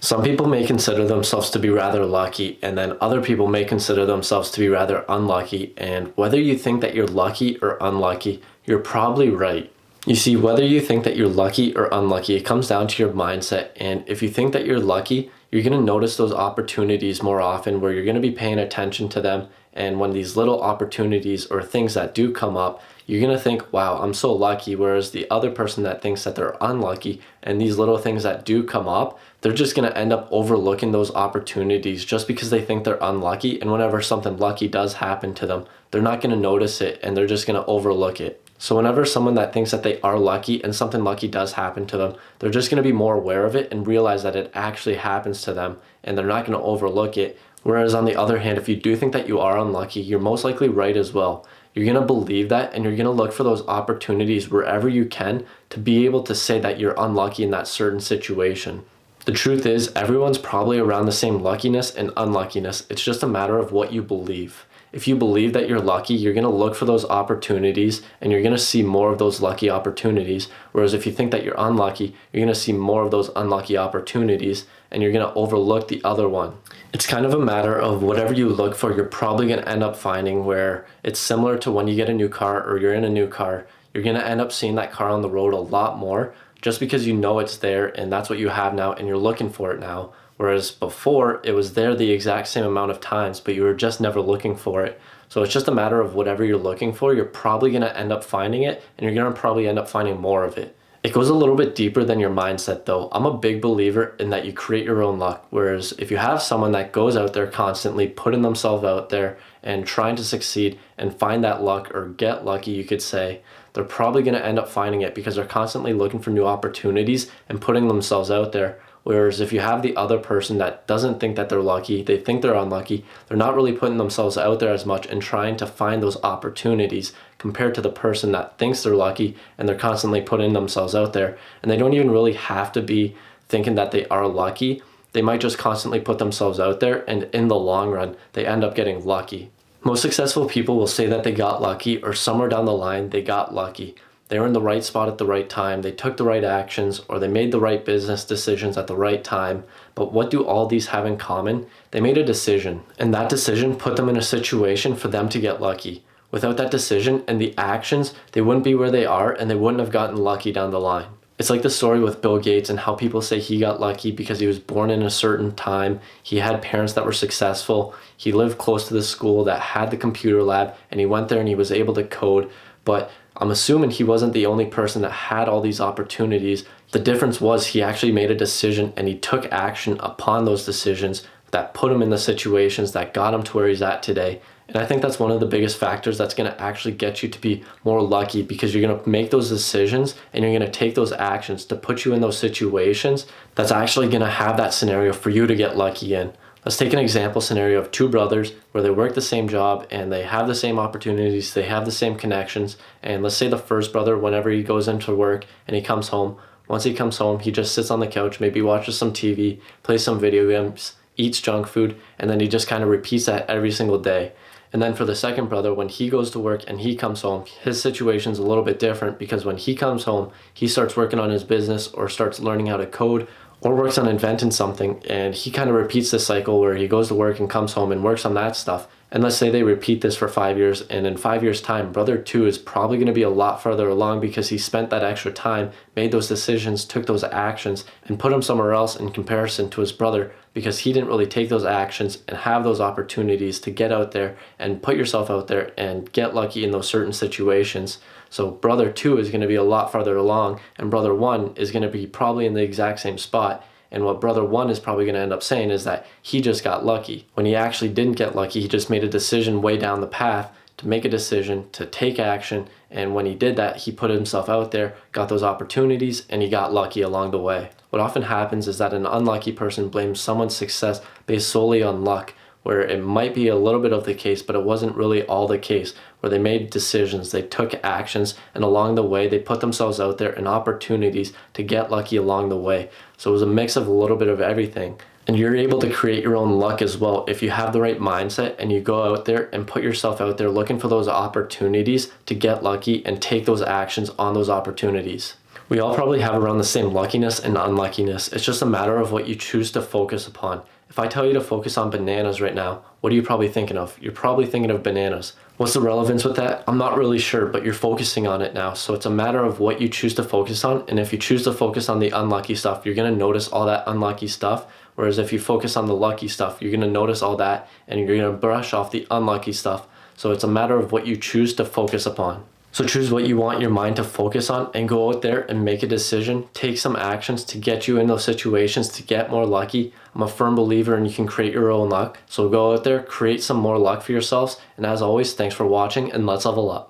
Some people may consider themselves to be rather lucky, and then other people may consider themselves to be rather unlucky. And whether you think that you're lucky or unlucky, you're probably right. You see, whether you think that you're lucky or unlucky, it comes down to your mindset. And if you think that you're lucky, you're going to notice those opportunities more often where you're going to be paying attention to them. And when these little opportunities or things that do come up, you're going to think, wow, I'm so lucky. Whereas the other person that thinks that they're unlucky and these little things that do come up, they're just going to end up overlooking those opportunities just because they think they're unlucky. And whenever something lucky does happen to them, they're not going to notice it and they're just going to overlook it. So whenever someone that thinks that they are lucky and something lucky does happen to them, they're just going to be more aware of it and realize that it actually happens to them and they're not going to overlook it. Whereas on the other hand, if you do think that you are unlucky, you're most likely right as well. You're going to believe that and you're going to look for those opportunities wherever you can to be able to say that you're unlucky in that certain situation. The truth is, everyone's probably around the same luckiness and unluckiness. It's just a matter of what you believe. If you believe that you're lucky, you're going to look for those opportunities and you're going to see more of those lucky opportunities. Whereas if you think that you're unlucky, you're going to see more of those unlucky opportunities and you're going to overlook the other one. It's kind of a matter of whatever you look for, you're probably going to end up finding, where it's similar to when you get a new car or you're in a new car. You're going to end up seeing that car on the road a lot more just because you know it's there and that's what you have now and you're looking for it now. Whereas before, it was there the exact same amount of times, but you were just never looking for it. So it's just a matter of whatever you're looking for, you're probably going to end up finding it, and you're going to probably end up finding more of it. It goes a little bit deeper than your mindset though. I'm a big believer in that you create your own luck. Whereas if you have someone that goes out there constantly putting themselves out there and trying to succeed and find that luck or get lucky, you could say, they're probably going to end up finding it because they're constantly looking for new opportunities and putting themselves out there. Whereas if you have the other person that doesn't think that they're lucky, they think they're unlucky, they're not really putting themselves out there as much and trying to find those opportunities compared to the person that thinks they're lucky and they're constantly putting themselves out there. And they don't even really have to be thinking that they are lucky. They might just constantly put themselves out there and in the long run, they end up getting lucky. Most successful people will say that they got lucky or somewhere down the line, they got lucky. They were in the right spot at the right time, they took the right actions, or they made the right business decisions at the right time. But what do all these have in common? They made a decision, and that decision put them in a situation for them to get lucky. Without that decision and the actions, they wouldn't be where they are, and they wouldn't have gotten lucky down the line. It's like the story with Bill Gates and how people say he got lucky because he was born in a certain time, he had parents that were successful, he lived close to the school that had the computer lab, and he went there and he was able to code. But I'm assuming he wasn't the only person that had all these opportunities. The difference was he actually made a decision and he took action upon those decisions that put him in the situations that got him to where he's at today. And I think that's one of the biggest factors that's going to actually get you to be more lucky, because you're going to make those decisions and you're going to take those actions to put you in those situations that's actually going to have that scenario for you to get lucky in. Let's take an example scenario of two brothers where they work the same job and they have the same opportunities, they have the same connections. And let's say the first brother, whenever he goes into work and he comes home, once he comes home, he just sits on the couch, maybe watches some TV, plays some video games, eats junk food, and then he just kind of repeats that every single day. And then for the second brother, when he goes to work and he comes home, his situation's a little bit different, because when he comes home, he starts working on his business or starts learning how to code or works on inventing something, and he kind of repeats this cycle where he goes to work and comes home and works on that stuff. And let's say they repeat this for 5 years, and in 5 years' time, brother 2 is probably going to be a lot farther along because he spent that extra time, made those decisions, took those actions, and put him somewhere else in comparison to his brother, because he didn't really take those actions and have those opportunities to get out there and put yourself out there and get lucky in those certain situations. So brother 2 is going to be a lot farther along, and brother 1 is going to be probably in the exact same spot. And what brother 1 is probably going to end up saying is that he just got lucky, when he actually didn't get lucky. He just made a decision way down the path to make a decision, to take action. And when he did that, he put himself out there, got those opportunities, and he got lucky along the way. What often happens is that an unlucky person blames someone's success based solely on luck, where it might be a little bit of the case, but it wasn't really all the case, where they made decisions, they took actions, and along the way, they put themselves out there in opportunities to get lucky along the way. So it was a mix of a little bit of everything. And you're able to create your own luck as well if you have the right mindset and you go out there and put yourself out there looking for those opportunities to get lucky and take those actions on those opportunities. We all probably have around the same luckiness and unluckiness. It's just a matter of what you choose to focus upon. If I tell you to focus on bananas right now, what are you probably thinking of? You're probably thinking of bananas. What's the relevance with that? I'm not really sure, but you're focusing on it now. So it's a matter of what you choose to focus on. And if you choose to focus on the unlucky stuff, you're going to notice all that unlucky stuff. Whereas if you focus on the lucky stuff, you're going to notice all that and you're going to brush off the unlucky stuff. So it's a matter of what you choose to focus upon. So choose what you want your mind to focus on and go out there and make a decision. Take some actions to get you in those situations to get more lucky. I'm a firm believer in you can create your own luck. So go out there, create some more luck for yourselves. And as always, thanks for watching and let's level up.